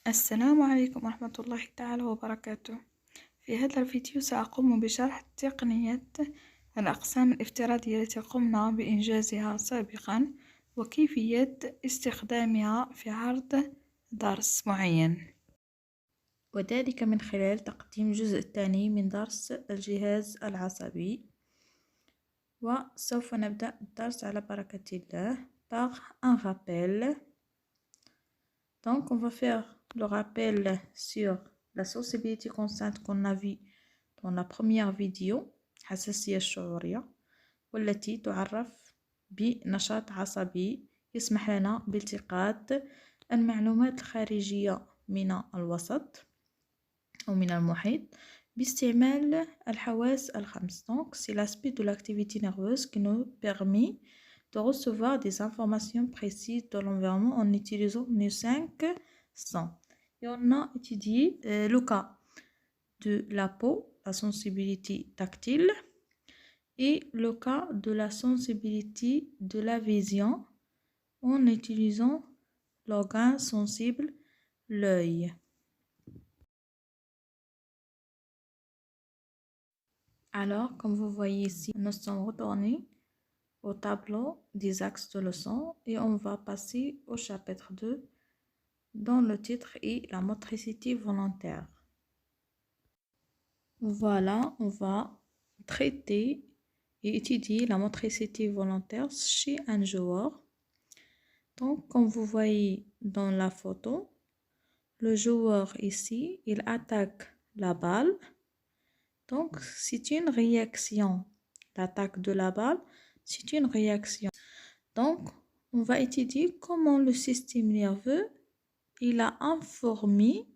السلام عليكم ورحمة الله تعالى وبركاته. في هذا الفيديو سأقوم بشرح تقنية الأقسام الافتراضية التي قمنا بإنجازها سابقا وكيفية استخدامها في عرض درس معين، وذلك من خلال تقديم الجزء الثاني من درس الجهاز العصبي. وسوف نبدأ الدرس على بركة الله par un rappel. Donc on va faire le rappel sur la sensibilité constante qu'on a vue dans la première vidéo حساسية الشعورية، والتي تعرف بنشاط عصبي يسمح لنا بالتقاط المعلومات الخارجية من الوسط أو من المحيط باستعمال الحواس الخمس. Donc c'est l'aspect de l'activité nerveuse qui nous permet de recevoir des informations précises de l'environnement en utilisant nos 5 sens. Et on a étudié le cas de la peau, la sensibilité tactile, et le cas de la sensibilité de la vision en utilisant l'organe sensible, l'œil. Alors, comme vous voyez ici, nous sommes retournés au tableau des axes de leçon et on va passer au chapitre 2 dont le titre est la motricité volontaire. Voilà, on va traiter et étudier la motricité volontaire chez un joueur. Donc, comme vous voyez dans la photo, le joueur ici, il attaque la balle. Donc, c'est une réaction. L'attaque de la balle, c'est une réaction. Donc, on va étudier comment le système nerveux il a informé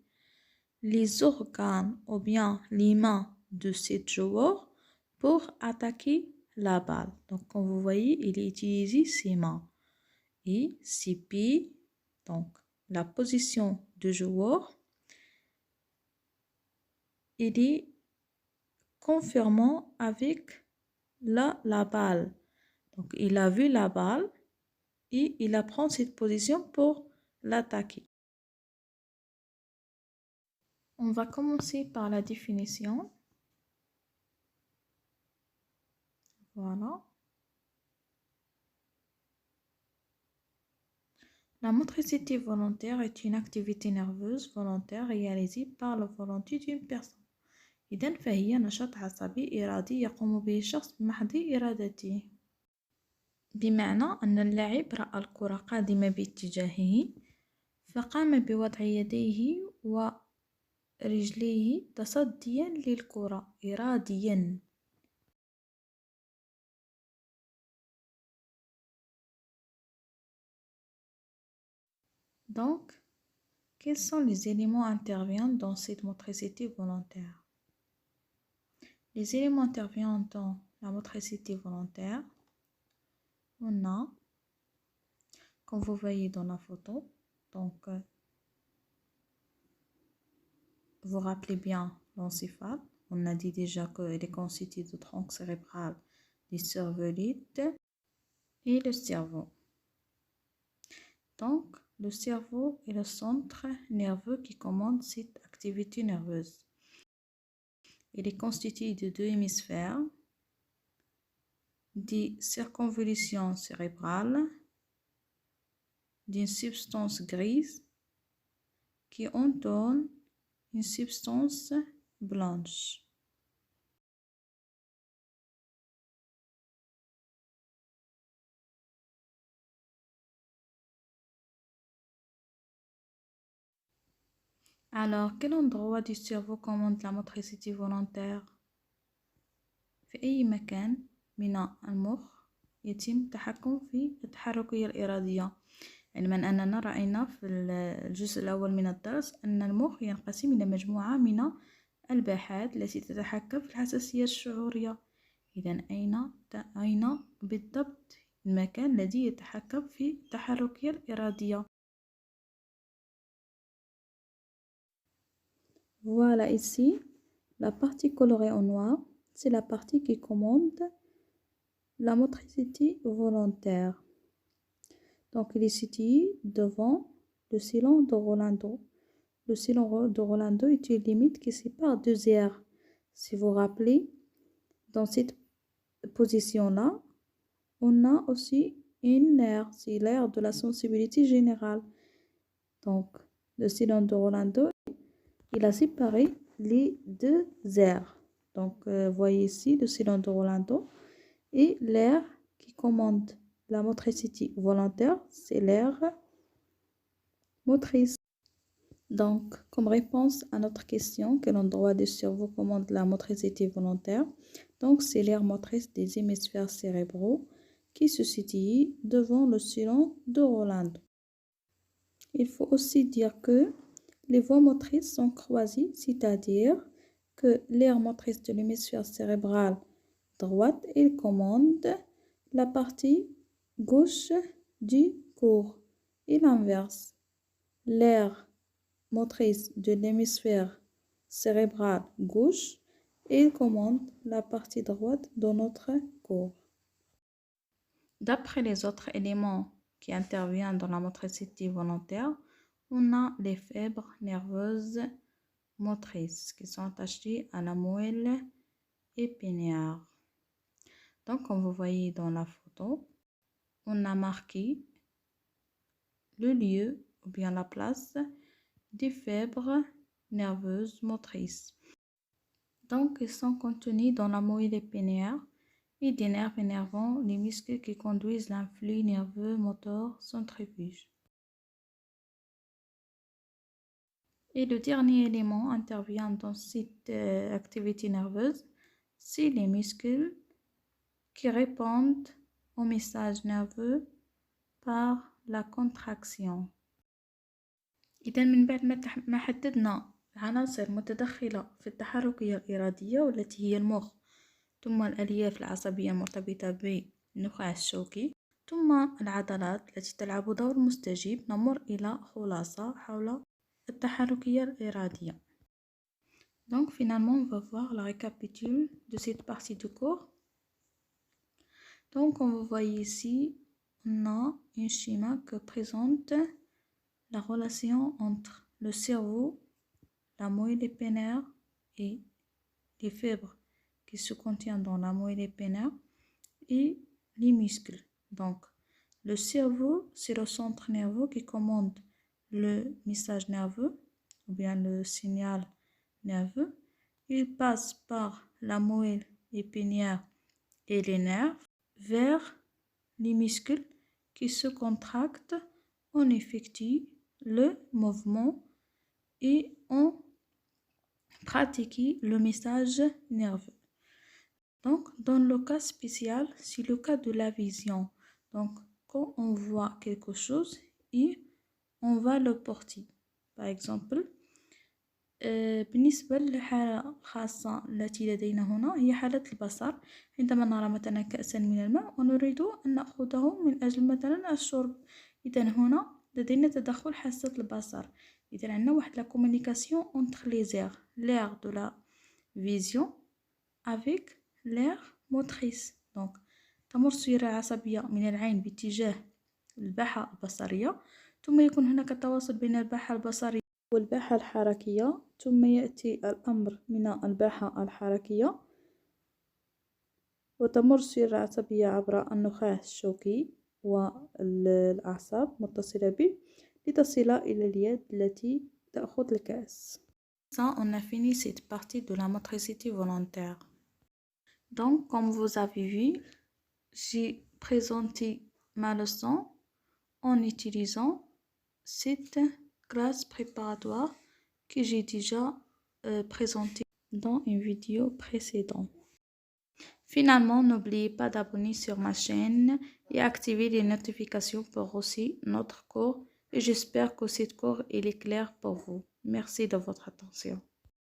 les organes ou bien les mains de ce joueur pour attaquer la balle. Donc, comme vous voyez, il utilise ses mains et ses pieds. Donc, la position du joueur, il est confirmant avec la balle. Donc, il a vu la balle et il apprend cette position pour l'attaquer. On va commencer par la définition. Voilà. La motricité volontaire est une activité nerveuse volontaire réalisée par la volonté d'une personne. إذن فهي نشاط عصبي إرادي يقوم به الشخص بمحض إرادته. بمعنى أن اللاعب رأى الكرة قادمة باتجاهه فقام بوضع يديه ورجليه تصديا للكرة إراديا. Donc, quels sont les éléments intervenant dans cette motricité volontaire? Les éléments intervenant dans la motricité volontaire, on a, comme vous voyez dans la photo, donc vous rappelez bien l'encéphale. On a dit déjà qu'elle est constituée de tronc cérébral, des cervelites et le cerveau. Donc, le cerveau est le centre nerveux qui commande cette activité nerveuse. Il est constitué de 2 hémisphères, des circonvolutions cérébrales, d'une substance grise qui entoure une substance blanche. Alors, quel endroit du cerveau commande la motricité volontaire؟ في أي مكان من المخ يتم التحكم في التحركية الإرادية. علما أننا رأينا في الجزء الأول من الدرس أن المخ ينقسم إلى مجموعة من الباحات التي تتحكم في الحساسية الشعورية. إذن أين بالضبط المكان الذي يتحكم في التحركية الإرادية؟ Voilà ici, la partie colorée en noir, c'est la partie qui commande la motricité volontaire. Donc, il est situé devant le cylindre de Rolando. le cylindre de Rolando est une limite qui sépare deux aires. Si vous vous rappelez, dans cette position-là, on a aussi une aire, c'est l'aire de la sensibilité générale. Donc, le cylindre de Rolando, il a séparé les deux aires. Donc, voyez ici le cylindre de Rolando et l'aire qui commande la motricité volontaire, c'est l'aire motrice. Donc, comme réponse à notre question, quel endroit du cerveau commande la motricité volontaire? Donc, c'est l'aire motrice des hémisphères cérébraux qui se situe devant le cylindre de Rolando. Il faut aussi dire que les voies motrices sont croisées, c'est-à-dire que l'aire motrice de l'hémisphère cérébral droite, il commande la partie gauche du corps et l'inverse. L'aire motrice de l'hémisphère cérébral gauche et il commande la partie droite de notre corps. D'après les autres éléments qui interviennent dans la motricité volontaire, on a les fibres nerveuses motrices qui sont attachées à la moelle épinière. Donc, comme vous voyez dans la photo, on a marqué le lieu ou bien la place des fibres nerveuses motrices. Donc, ils sont contenus dans la moelle épinière et des nerfs énervant les muscles qui conduisent l'influx nerveux moteur centrifuge. Et le dernier élément intervient dans cette activité nerveuse, c'est les muscles qui répondent au message nerveux par la contraction. إذا من بعد ما حددنا العناصر المتدخلة في التحركية الإرادية والتي هي المخ ثم الألياف العصبية المرتبطة بالنخاع الشوكي ثم العضلات التي تلعب دور مستجيب، نمر إلى خلاصة حول التحركية الإرادية. Donc finalement on va voir la récapitule de cette partie du corps. Donc comme vous voyez ici, on a un schéma qui présente la relation entre le cerveau, la moelle épinière et les fibres qui se contiennent dans la moelle épinière et les muscles. Donc, le cerveau, c'est le centre nerveux qui commande le message nerveux ou bien le signal nerveux. Il passe par la moelle épinière et les nerfs vers les muscles qui se contractent. On effectue le mouvement et on pratique le message nerveux. Donc, dans le cas spécial, c'est le cas de la vision. Donc, quand on voit quelque chose et on va le porter. Par exemple, بالنسبة للحالة الخاصة التي لدينا هنا هي حالة البصر. عندما نرى مثلا كأسا من الماء ونريد أن نأخذه من أجل مثلا الشرب، إذا هنا لدينا تدخل حاسة البصر. إذا عندنا واحد لا communication entre les aires, l'aire de la vision avec l'aire motrice. Donc تمر السيرة العصبية من العين باتجاه الباحة البصرية، ثم يكون هناك تواصل بين الباحة البصرية والباحة الحركية، ثم يأتي الأمر من الباحة الحركية وتمر السيرة العصبية عبر النخاع الشوكي والأعصاب متصلة به لتصل إلى اليد التي تأخذ الكأس. Ça, on a fini cette partie de la motricité volontaire. Donc, comme vous avez vu, j'ai présenté ma leçon en utilisant cette classe préparatoire que j'ai déjà présentée dans une vidéo précédente. Finalement, n'oubliez pas d'abonner sur ma chaîne et activer les notifications pour aussi notre cours. Et j'espère que cette cours est clair pour vous. Merci de votre attention.